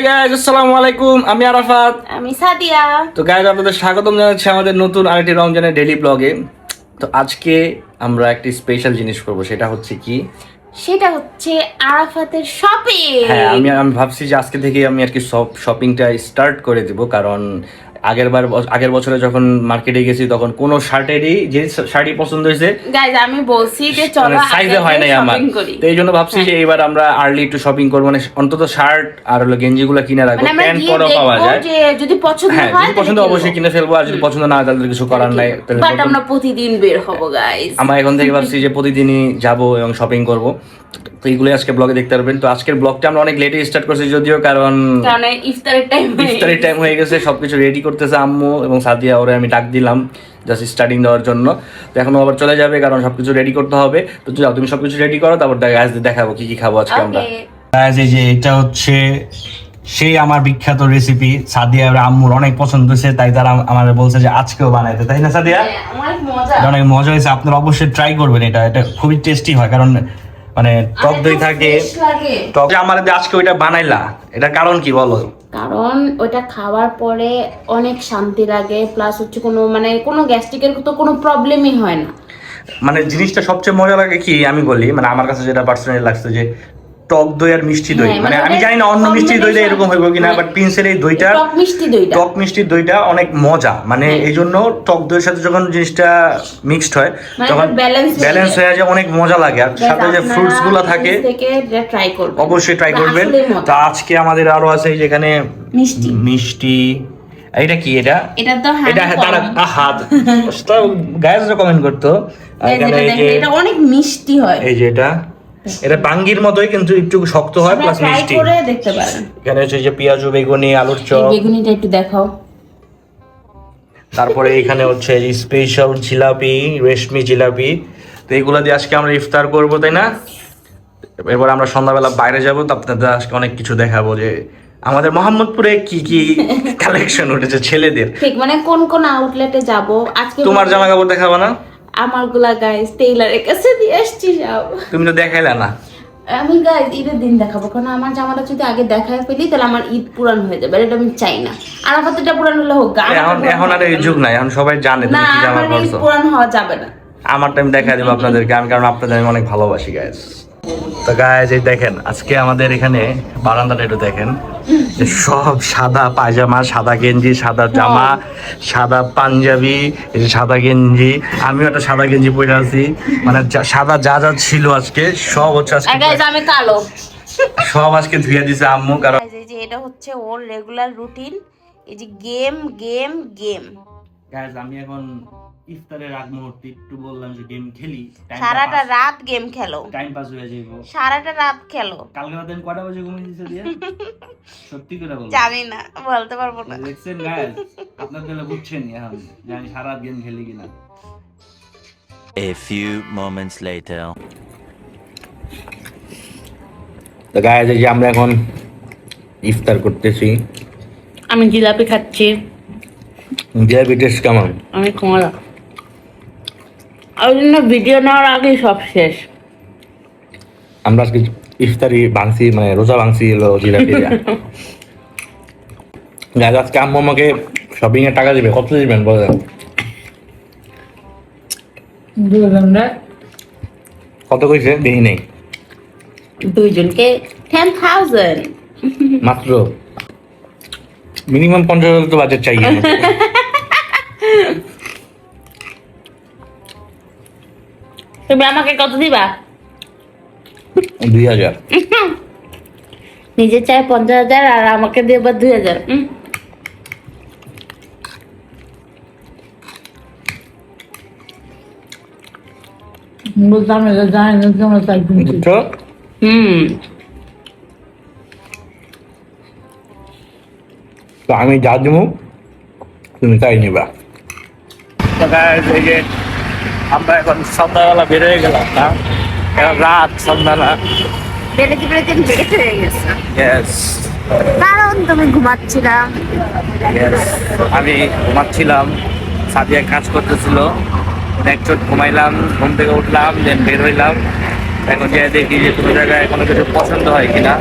Guys, আসসালামু আলাইকুম। আমি আরাফাত। আমি সাদিয়া। তো গাইস, আপনাদের স্বাগতম জানাচ্ছি আমাদের নতুন আরেকটি রমজানের ডেইলি ব্লগে। তো আজকে আমরা একটি স্পেশাল জিনিস করব, সেটা হচ্ছে কি? সেটা হচ্ছে আরাফাতের শপিং। হ্যাঁ, আমি ভাবছি যে আজকে থেকে আমি আর কি শপিংটা স্টার্ট করে দিব, কারণ আগের বছরে যখন মার্কেটে গেছি তখন কোনো শার্টেরই যে শাড়ি পছন্দ হয়েছে গাইস, আমি বলছি যে চলো সাইজে হয় নাই আমার, তো এই জন্য ভাবছি যে এবার আমরা আর্লি একটু শপিং করবো, মানে অন্তত শার্ট আর হলো গেঞ্জি গুলা কিনে রাখবো, প্যান্ট পরও পাওয়া যায়। যে যদি পছন্দ হ্যাঁ, হয় যদি পছন্দ অবশ্যই কিনে ফেলবো, আর যদি পছন্দ না হয় তাহলে কিছু করার নাই। বাট আমরা প্রতিদিন বের হব গাইস। আমরা এখন থেকে ভাবছি যে প্রতিদিনই যাব এবং শপিং করব। তো এইগুলো আজকে ব্লগে দেখতে পারবেন। তো আজকের ব্লগটা আমরা অনেক লেটে স্টার্ট করছি যদিও, কারণ ইফতারের টাইম হয়ে গেছে, সবকিছু রেডি করতেছে আম্মু এবং সাদিয়া, ওরে আমি ডাক দিলাম জাস্ট স্টার্টিং দেওয়ার জন্য। তো এখন আবার চলে যাবে, কারণ সবকিছু রেডি করতে হবে। তো যাও, তুমি সবকিছু রেডি করো, তারপর দেখাবো কি কি খাবো আজকে আমরা। এই যে এটা হচ্ছে সেই আমার বিখ্যাত রেসিপি, সাদিয়া আর আম্মুর অনেক পছন্দ হয়েছে, তাই তারা আমাদের বলছে যে আজকেও বানাইতে, তাই না সাদিয়া? অনেক মজা হয়েছে, আপনারা অবশ্যই ট্রাই করবেন। এটা খুবই টেস্টি হয়, কারণ মানে টক দই থাকে। টক আমার আজকে ওইটা বানাইলা, এটার কারণ কি বলো? কারণ ওটা খাওয়ার পরে অনেক শান্তি লাগে, প্লাস হচ্ছে কোনো গ্যাস্ট্রিকের তো কোনো প্রবলেমই হয় না। মানে জিনিসটা সবচেয়ে মজা লাগে কি আমি বলি, মানে আমার কাছে যেটা পার্সোনালি লাগছে যে টক দই আর মিষ্টি দই, মানে আমি জানি না অন্য মিষ্টি দইটা এরকম হইব কিনা, বাট প্রিন্সের এই দইটা টক মিষ্টি দইটা অনেক মজা, মানে এই জন্য টক দইয়ের সাথে যখন জিনিসটা মিক্সড হয় তখন ব্যালেন্স হয়ে যায়, অনেক মজা লাগে। আর সাথে যে ফ্রুটস গুলো থাকে অবশ্যই ট্রাই করবেন। তো আজকে আমাদের আরো আছে যেখানে মিষ্টি। এটা কি? এটা হাত গায়েসরা কমেন্ট করতো, এটা অনেক মিষ্টি হয়। এই যে এটা বাঙ্গির মতোই, কিন্তু একটু শক্ত হয় প্লাস মিষ্টি। করে দেখতে পারেন। এখানে হচ্ছে যে পেঁয়াজ, বেগুনি, আলুর চপ। বেগুনিটা একটু দেখাও। তারপরে এখানে হচ্ছে স্পেশাল জিলাপি, রেশমি জিলাপি। তো এগুলা দিয়ে আজকে আমরা ইফতার করবো, তাই না? এরপর আমরা সন্ধ্যাবেলা বাইরে যাবো, তো আপনাদের আজকে অনেক কিছু দেখাবো যে আমাদের মোহাম্মদপুরে কি কি কালেকশন উঠেছে ছেলেদের। ঠিক, মানে কোন কোন আউটলেটে যাব আজকে। তোমার জামা কাপড় দেখাবো না? আমারগুলা গাইস টেইলারের কাছে দিয়ে আসছি সব। তুমি তো দেখাইলা না। আমি গাইস ঈদের দিন দেখাবো, কারণ আমার জামাটা যদি আগে দেখায় ফেলি তাহলে আমার ঈদ পুরান হয়ে যাবে, এটা আমি চাই না। আর আমাদেরটা পুরান হলে হোক, এখন আর এই যুগ নাই, এখন সবাই জানে তুমি কি জামা পরছো। পুরান হওয়া যাবে না। আমার টাইম দেখা দেবো আপনাদেরকে আমি, কারণ আপনাদের আমি অনেক ভালোবাসি গাইস। তো গাইস, এই দেখেন আজকে আমাদের এখানে বারান্দাটা একটু দেখেন, সব সাদা পায়জামা, সাদা গেঞ্জি, সাদা জামা, সাদা পাঞ্জাবি, এই যে সাদা গেঞ্জি, আমিও একটা সাদা গেঞ্জি পরে আছি। মানে সাদা যা যা ছিল আজকে সব হচ্ছে আজকে আমি কালো, সব আজকে ধুয়ে দিছে আম্মু। কারণ এই যে এটা হচ্ছে ওর রেগুলার রুটিন, এই যে গেম গেম গেম। গাইস, আমি এখন ইফতারের আগ মুহূর্তে একটু বললাম যে গেম খেলি, সারাটা রাত গেম খেলো, টাইম পাস হয়ে যাইবো। সারাটা রাত খেলো। কালকে রাতে আমি কয়টা বাজে ঘুমিয়ে দিয়েছি দিয়া? সত্যি করে বলো। জানি না, বলতে পারবো না। দেখছেন গাইস, আপনারা তাহলে বুঝছেন এখন যে আমি সারা রাত গেম খেলি কিনা। A few moments later. তো গাইস, এই যে আমরা এখন ইফতার করতেছি। আমি জিলাপি খাচ্ছি। জিলাপি টেস্ট কেমন? আমি কমলা। ওই জন্য ভিডিও নেওয়ার আগে সব শেষ। আমরা আজকে ইফতারি ভাঙছি, মানে রোজা ভাঙছি হলো জিলাপি দিয়া। গাইস, আজকে আম্মু আমাকে শপিং এর টাকা দিবে। কত দিবেন বলেন? কত কইছে দেখি নেই। দুইজনকে 10,000 মাত্র। মিনিমাম 50,000 তো বাজেট চাই। তুমি আমাকে কত দিবা? 2,000। নিজে চাই 50,000 আর আমাকে দেবা 2,000। বুঝছো? তো আমি যা দিব তুমি তাই নিবা। এই যে আমরা এখন সন্ধ্যাবেলা বেরোয় গেলাম না, এখন রাত সন্ধ্যা না, বেড়েতে বেড়েতে লেট হয়ে গেছে। ইয়েস, কারণ তুমি ঘুমাচ্ছিলাম। আমি ঘুমাচ্ছিলাম, সাদিয়া কাজ করতেছিল, একচোট ঘুমাইলাম, ঘুম থেকে উঠলাম, দেন বের হইলাম। এখন যে দেখি যে কোনো জায়গায় কোনো কিছু পছন্দ হয় কিনা।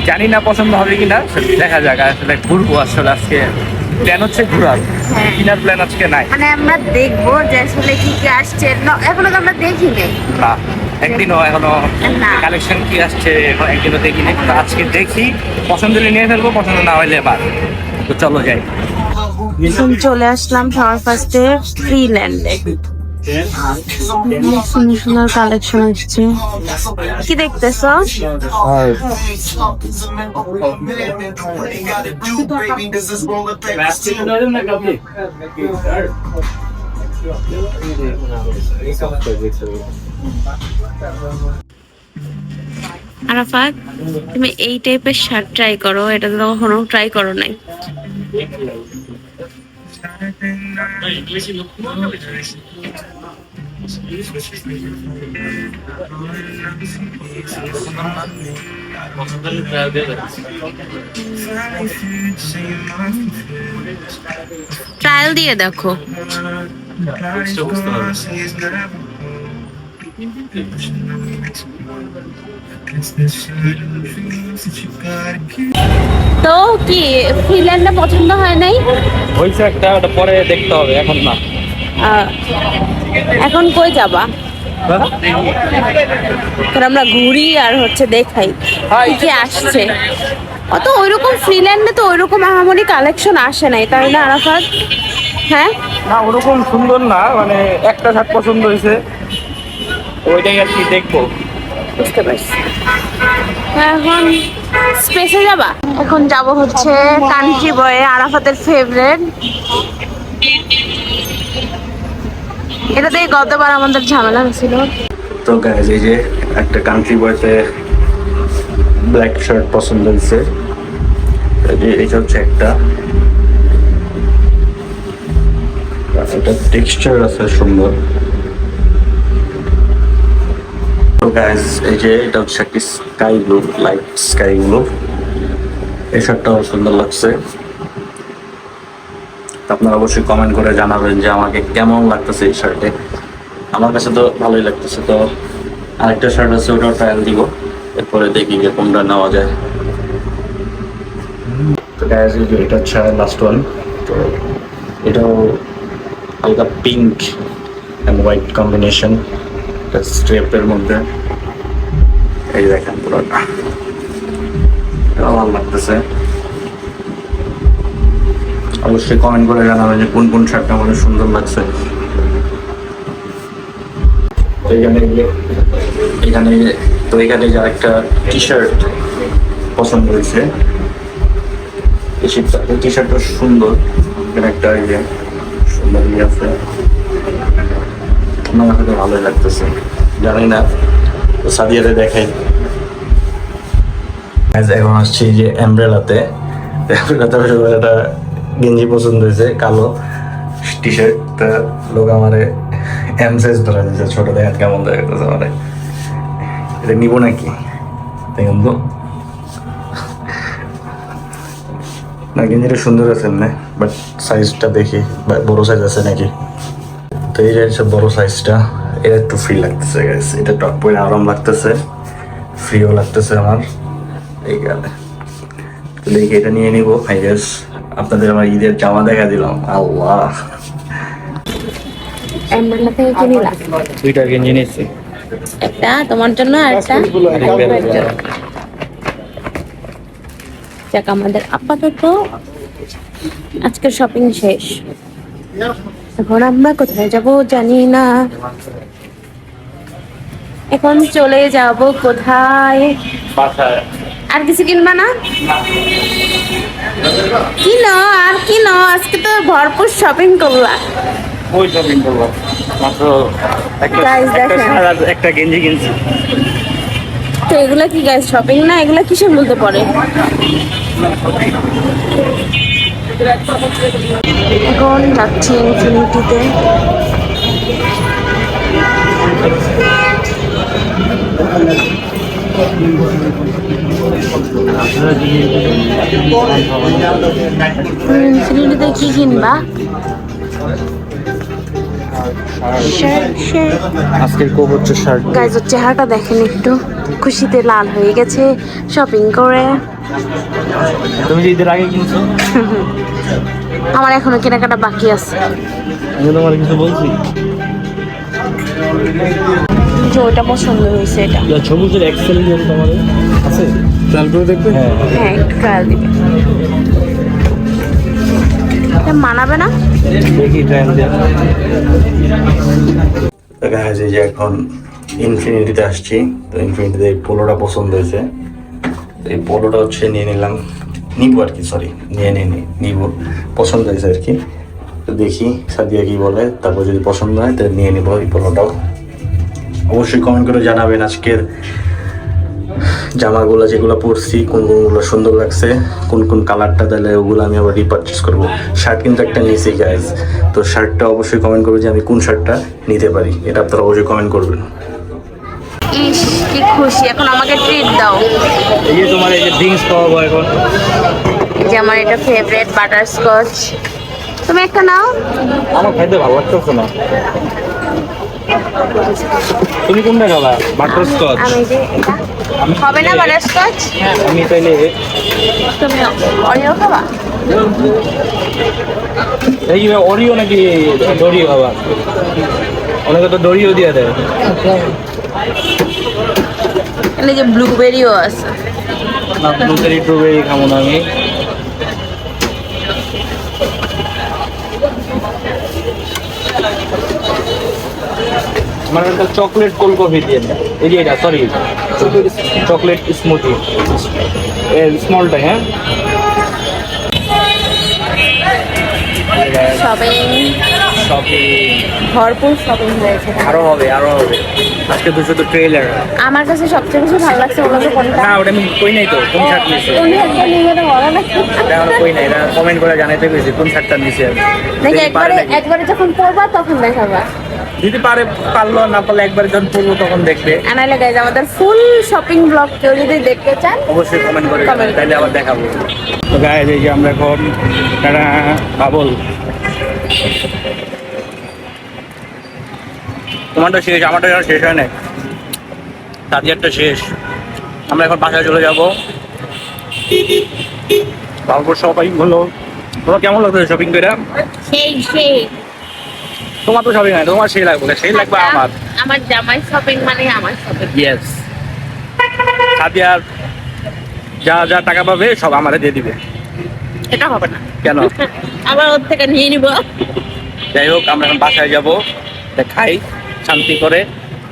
জানি না পছন্দ হবে কিনা, দেখা যাক। আসলে ঘুরবো, আসলে আজকে প্ল্যান হচ্ছে ঘোরার, কিনার প্ল্যান আজকে নাই। মানে আমরা দেখবো যে আসলে কি কি আসছে, এখনো তো আমরা দেখিনি। না, একদিনও এখনো না। কালেকশন কি আসছে এখন একদিনও দেখিনি। তো আজকে দেখি, পছন্দ হলে নিয়ে ফেলবো, পছন্দ না হলে এবার। তো চলো যাই। এখন চলে আসলাম সবার ফার্স্টে ফ্রিল্যান্ডে। সুন্দর সুন্দর কালেকশন আসছে। কি দেখতেছো? আরাফাত, তুমি এই টাইপের শার্ট ট্রাই করো, এটা তো কখনো ট্রাই করো নাই। ট্রায়াল দিয়ে দেখো। তো কি ফ্রিল্যান্ডে পছন্দ হয় নাই? হয়েছে একটা, ওটা পরে দেখতে হবে, এখন না। এখন কই যাবা? আমরা ঘুরি আর হচ্ছে দেখাই কি কি আসছে। অত ওইরকম ফ্রিল্যান্ডে তো ওইরকম আহামরি কালেকশন আসে নাই, তাই না আরাফাত? হ্যাঁ, না ওরকম সুন্দর না, মানে একটা শার্ট পছন্দ হয়েছে, ওইটাই আর কি দেখবো। বুঝতে পারছি। এখন স্পেসে যাবা? এখন যাব হচ্ছে কান্ট্রি বয়ে, আরাফাতের ফেভারিট। এটাতে গতবার আমাদের ঝামেলা হয়েছিল। তো গাইজ, এই যে একটা কান্ট্রি বয়তে ব্ল্যাক শার্ট পছন্দ হয়েছে, এটা হচ্ছে একটা, এটা টেক্সচার আছে সুন্দর। তো গাইজ, এই যে এটা হচ্ছে একটা sky blue, light sky blue, এই শার্টটাও সুন্দর লাগছে। আপনারা অবশ্যই কমেন্ট করে জানাবেন যে আমাকে কেমন লাগতেছে এই শার্টে। আমার কাছে তো ভালোই লাগতেছে। তো আরেকটা শার্ট আছে, ওটাও ট্রায়াল দিব, এরপরে দেখি যে কোনটা নেওয়া যায়। তো গাইজ, এটা হচ্ছে লাস্ট ওয়ান। তো এটাও হালকা পিঙ্ক অ্যান্ড হোয়াইট কম্বিনেশন, স্ট্রেপের মধ্যে। এই দেখেন পুরোটা, এটাও ভালো লাগতেছে। অবশ্যই কমেন্ট করে জানাবেন যে কোন কোন শার্টটা আমাদের সুন্দর লাগছে। তো এখানে যে একটা টি শার্ট পছন্দ হয়েছে, এই টি শার্টটা সুন্দর, এখানে একটা ইয়ে সুন্দর ইয়ে আছে, আমার কাছে ভালোই লাগতেছে। জানি না, তো সাদিয়ারে দেখাই। এখন আসছি যে এমব্রেলাতে একটা গেঞ্জি পছন্দ হয়েছে, কালো টি শার্ট। তা লোক আমারে এম সাইজ ধরা দিয়েছে, ছোট দেখেন কেমন দেখাচ্ছে আমারে। এটা নিব নাকি দেখেন তো। না, গেঞ্জিটা সুন্দর আছে না, বাট সাইজটা দেখি বড় সাইজ আছে নাকি। তো এই হচ্ছে বড় সাইজটা, এটা একটু ফ্রি লাগতেছে গাইস, এটা টপ পরে আরাম লাগতেছে, ফ্রিও লাগতেছে আমার এই কারণে। তো দেখি এটা নিয়ে নিবো আই গেস। আপনাদের আমার ঈদের জামা দেখা দিলাম, আল্লাহ। এমব্রেলা থেকে কি নিলা? দুইটা গেঞ্জি নিয়েছি, একটা তোমার জন্য আর একটা আমার জন্য। যাক, আমাদের আপাতত আজকের শপিং শেষ। এখন আমরা কোথায় যাব জানি না। এখন চলে যাব কোথায়? বাসায়। আর কিছু কিনবা না? কিনো আর কিনো, আজকে তো ভরপুর শপিং করলা। ওই শপিং করবো মাত্র Guys, দেখেন। একটা গেঞ্জি কিনছি। তো এগুলা কি গাইস শপিং না? এগুলা কিসের মধ্যে পড়ে? এখন যাচ্ছি ইনফিনিটিতে। ইনফিনিটিতে কি কিনবা? আজকের কোপ হচ্ছে শার্ট। গাইজ, চেহারাটা দেখেন একটু, খুশিতে লাল হয়ে গেছে শপিং করে। তুমি যে ঈদের আগে কিনছো, আমার এখনো কেনাকাটা বাকি আছে। আমি তোমার কিছু বলছি? যে ওটা পছন্দ হয়েছে, এটা সবুজের এক্সেল তোমাদের আছে, ট্রায়াল করে দেখবে। হ্যাঁ একটু ট্রায়াল দিবে, এটা মানাবে না? দেখি ট্রায়াল দিয়ে। গাইস এই যে এখন ইনফিনিটিতে আসছি, তো ইনফিনিটিতে এই পোলোটা পছন্দ হয়েছে, তো এই পোলোটা হচ্ছে নিয়ে নিলাম, নিবো আর কি, সরি নিব, পছন্দ হয়েছে আর কি। তো দেখি সাদিয়া কি বলে, তারপর যদি পছন্দ হয় তাহলে নিয়ে নিবো এই পোলোটাও। অবশ্যই কমেন্ট করে জানাবেন আজকের জামাগুলো যেগুলো পরছি কোন কোনগুলো সুন্দর লাগছে, কোন কোন কালারটা, তাহলে ওগুলো আমি আবার রিপারচেস করবো। শার্ট কিন্তু একটা নিয়েছি গাইজ, তো শার্টটা অবশ্যই কমেন্ট করবে যে আমি কোন শার্টটা নিতে পারি, এটা আপনারা অবশ্যই কমেন্ট করবেন। ইস কি খুশি, এখন আমাকে ট্রিট দাও। এই যে তোমার এই যে ড্রিঙ্কস খাওয়াবো এখন, এই যে আমার এটা ফেভারিট বাটারস্কচ, তুমি একটা নাও। আমার খাইতে ভালো লাগতেছে না, তুমি কোনটা খাবা? বাটারস্কচ? আমি যে এটা হবে না বাটারস্কচ, আমি তাইলে তুমি অরিও খাবা? এই অরিও নাকি ডরিও খাবা? অনেকে তো ডরিও দিয়ে দেয়। এখানে যে ব্লুবেরিও আছে। না ব্লুবেরি ট্রুবেরি খাবো না আমি। আমার একটা চকলেট কোল্ড কফি দিয়ে দেন, এই যে এটা, সরি চকলেট স্মুথি স্মলটা। হ্যাঁ শপিং শপিং ভরপুর শপিং হয়েছে। আরো হবে আজকে তো শুধু ট্রেলার। আমার কাছে সবচেয়ে বেশি ভালো লাগছে ওগুলো কোনটা? না ওটা আমি কই নাই তো, কোন শার্ট নিয়েছে তুমি একটা নিয়ে তো বলো না। এটা আমরা কই নাই, এটা কমেন্ট করে জানাইতে গেছি কোন শার্টটা নিয়েছে। দেখি একবারে যখন পড়বা তখন দেখাবা। যদি পারলো না পারলে একবার যখন পড়বো তখন দেখবে। আনাইলে গাইজ আমাদের ফুল শপিং ব্লগ কেউ যদি দেখতে চান অবশ্যই কমেন্ট করে Comment তাহলে আবার দেখাবো। তো গাইজ এই যে আমরা এখন একটা বাবল, তোমারটা শেষ, আমারটা যেন শেষ হয় না, সাদিয়ারটা শেষ। আমরা এখন বাসায় চলে যাবো। তারপর শপিং হলো, তোমার কেমন লাগতো শপিং করে? সেই তোমার তো শপিং হয়, তোমার সেই লাগবে, সেই লাগবে আমার। আমার জামাই শপিং মানে আমার শপিং। ইয়েস, সাদিয়ার যা যা টাকা পাবে সব আমারে দিয়ে দিবে। এটা হবে না কেন? আবার ওর থেকে নিয়ে নিব। যাই হোক আমরা এখন বাসায় যাবো, খাই শান্তি করে,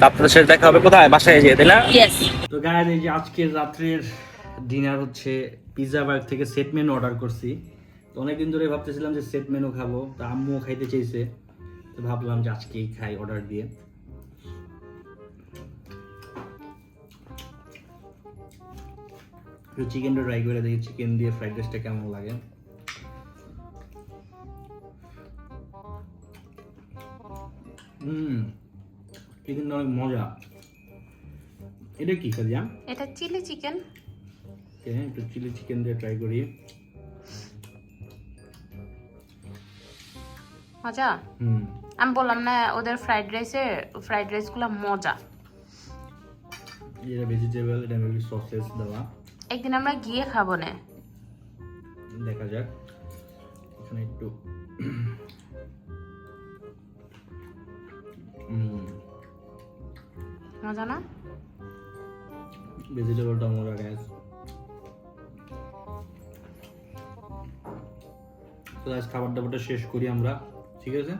তারপরে শেষ দেখা হবে কোথায়? বাসায় যেয়ে, তাই না? ইয়েস। তো গাইস এই যে আজকের রাত্রের ডিনার হচ্ছে পিৎজা বার্গ থেকে সেট মেনু অর্ডার করছি। তো অনেকদিন ধরে ভাবতেছিলাম যে সেট মেনু খাবো, তো আম্মুও খাইতে চাইছে, তো ভাবলাম যে আজকেই খাই অর্ডার দিয়ে। একটু চিকেনটা ট্রাই করে দেখি, চিকেন দিয়ে ফ্রাইড রাইসটা কেমন লাগে। চিকেনটা অনেক মজা। এটা কি কাজিয়া? এটা চিলি চিকেন। একটু চিলি চিকেন দিয়ে ট্রাই করি। মজা। আমি বললাম না ওদের ফ্রাইড রাইসগুলো মজা। এটা ভেজিটেবল, এটা মেবি সসেস দেওয়া। একদিন আমরা গিয়ে খাবো না, দেখা যাক। এখানে একটু মজা না? ভেজিটেবলটা মজা গাইস। তো আজ খাবার দাবারটা শেষ করি আমরা, ঠিক আছে?